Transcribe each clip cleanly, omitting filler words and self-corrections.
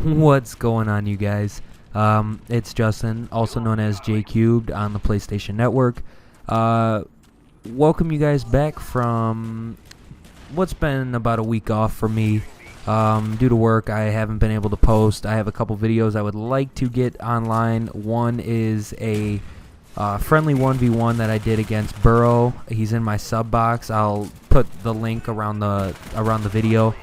What's going on, you guys? It's Justin, also known as J Cubed on the PlayStation Network. Welcome you guys back from what's been about a week off for me. Due to work, I haven't been able to post. I have a couple videos I would like to get online. One is a friendly 1v1 that I did against Burrow. He's in my sub box. I'll put the link around the video.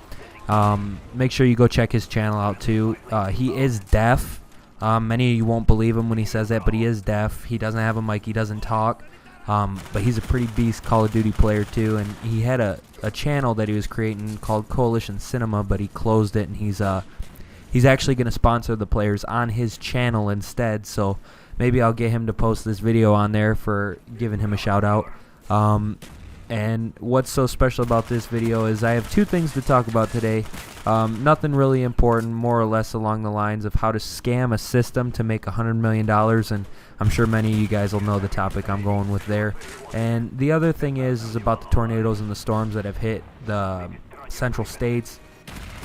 Make sure you go check his channel out too. He is deaf. Many of you won't believe him when he says that, but he is deaf. He doesn't have a mic. He doesn't talk. But he's a pretty beast Call of Duty player too, and he had a channel that he was creating called Coalition Cinema, but he closed it, and he's actually going to sponsor the players on his channel instead. So maybe I'll get him to post this video on there for giving him a shout out. And what's so special about this video is I have two things to talk about today. Nothing really important, more or less along the lines of how to scam a system to make $100 million, and I'm sure many of you guys will know the topic I'm going with there. And the other thing is about the tornadoes and the storms that have hit the central states.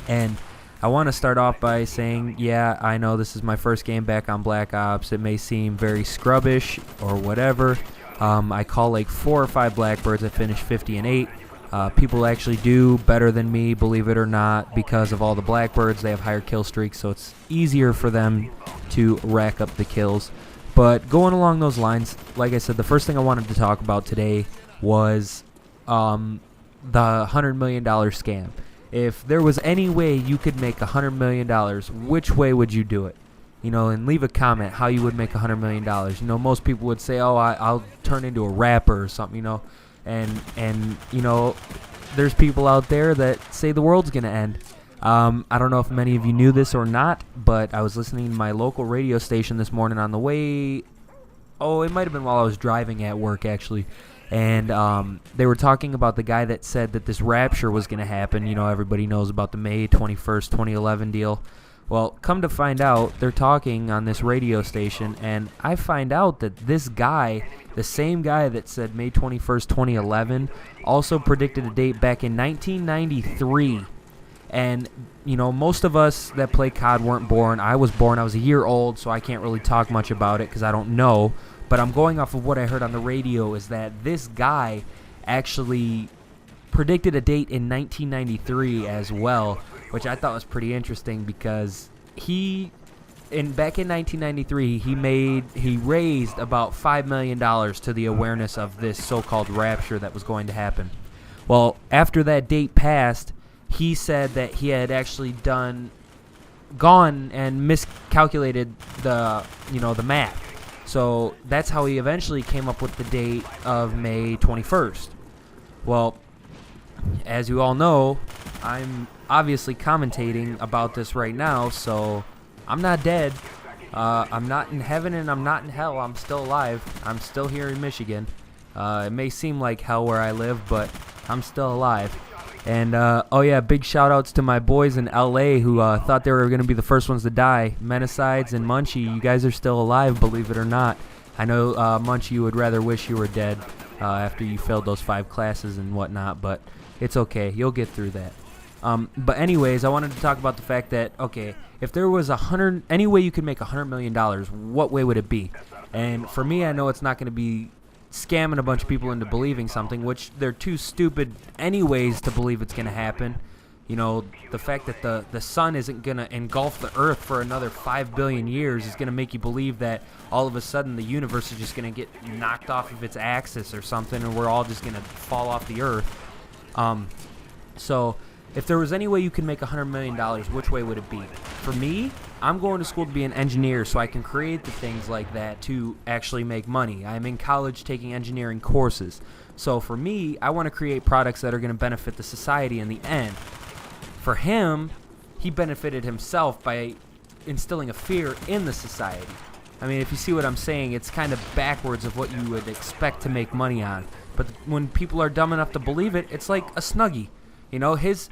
And I want to start off by saying, yeah, I know this is my first game back on Black Ops. It may seem very scrubbish or whatever. I call like 4 or 5 Blackbirds. I finished 50 and 8. People actually do better than me, believe it or not, because of all the Blackbirds. They have higher kill streaks, so it's easier for them to rack up the kills. But going along those lines, like I said, the first thing I wanted to talk about today was the $100 million scam. If there was any way you could make $100 million, which way would you do it? You know, and leave a comment how you would make $100 million. You know, most people would say, oh, I'll turn into a rapper or something, you know. And you know, there's people out there that say the world's going to end. I don't know if many of you knew this or not, but I was listening to my local radio station this morning on the way. Oh, it might have been while I was driving at work, actually. And they were talking about the guy that said that this rapture was going to happen. You know, everybody knows about the May 21st, 2011 deal. Well, come to find out, they're talking on this radio station, and I find out that this guy, the same guy that said May 21st, 2011, also predicted a date back in 1993. And, you know, most of us that play COD weren't born. I was born. I was a year old, so I can't really talk much about it because I don't know. But I'm going off of what I heard on the radio is that this guy actually predicted a date in 1993 as well, which I thought was pretty interesting because back in 1993 he raised about $5 million to the awareness of this so-called rapture that was going to happen. Well, after that date passed, he said that he had actually gone and miscalculated the math. So that's how he eventually came up with the date of May 21st. Well, as you all know, I'm obviously commentating about this right now, so I'm not dead. I'm not in heaven and I'm not in hell. I'm still alive. I'm still here in Michigan. It may seem like hell where I live, but I'm still alive. And, oh yeah, big shout-outs to my boys in L.A. who thought they were going to be the first ones to die. Menicides and Munchie, you guys are still alive, believe it or not. I know, Munchie, you would rather wish you were dead after you failed those 5 classes and whatnot, but it's okay. You'll get through that. But anyways, I wanted to talk about the fact that, okay, if there was any way you could make $100 million, what way would it be? And for me, I know it's not going to be scamming a bunch of people into believing something, which they're too stupid anyways to believe it's going to happen. You know, the fact that the sun isn't going to engulf the earth for another 5 billion years is going to make you believe that all of a sudden the universe is just going to get knocked off of its axis or something, and we're all just going to fall off the earth. So if there was any way you could make $100 million, which way would it be? For me, I'm going to school to be an engineer so I can create the things like that to actually make money. I'm in college taking engineering courses. So for me, I want to create products that are going to benefit the society in the end. For him, he benefited himself by instilling a fear in the society. I mean, if you see what I'm saying, it's kind of backwards of what you would expect to make money on. But when people are dumb enough to believe it, it's like a Snuggie. You know, his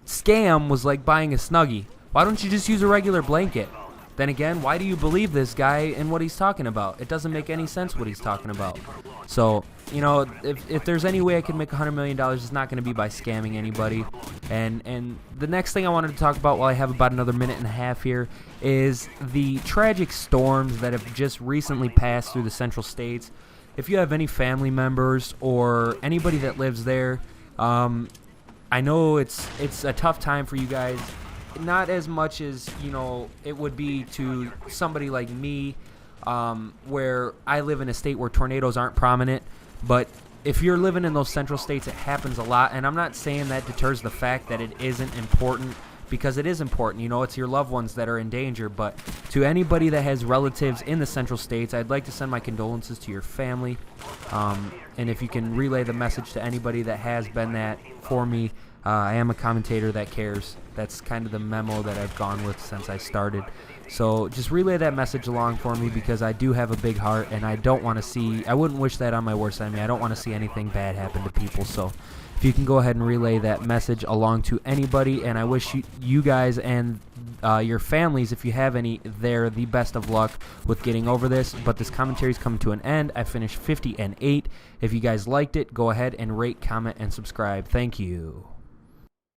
scam was like buying a Snuggie. Why don't you just use a regular blanket? then again, why do you believe this guy and what he's talking about? It doesn't make any sense what he's talking about. So, you know, if there's any way I can make $100 million, it's not going to be by scamming anybody. And the next thing I wanted to talk about while I have about another minute and a half here is the tragic storms that have just recently passed through the Central States. If you have any family members or anybody that lives there, I know it's a tough time for you guys. Not as much as, you know, it would be to somebody like me, where I live in a state where tornadoes aren't prominent. But if you're living in those central states, it happens a lot. And I'm not saying that deters the fact that it isn't important, because it is important. You know, it's your loved ones that are in danger. But to anybody that has relatives in the central states, I'd like to send my condolences to your family. And if you can relay the message to anybody that has been that for me, I am a commentator that cares. That's kind of the memo that I've gone with since I started. So just relay that message along for me, because I do have a big heart, and I don't want to see, I wouldn't wish that on my worst enemy. I don't want to see anything bad happen to people. So if you can go ahead and relay that message along to anybody, and I wish you guys and your families, if you have any there, the best of luck with getting over this. But this commentary is coming to an end. I finished 50-8. If you guys liked it, go ahead and rate, comment, and subscribe. Thank you.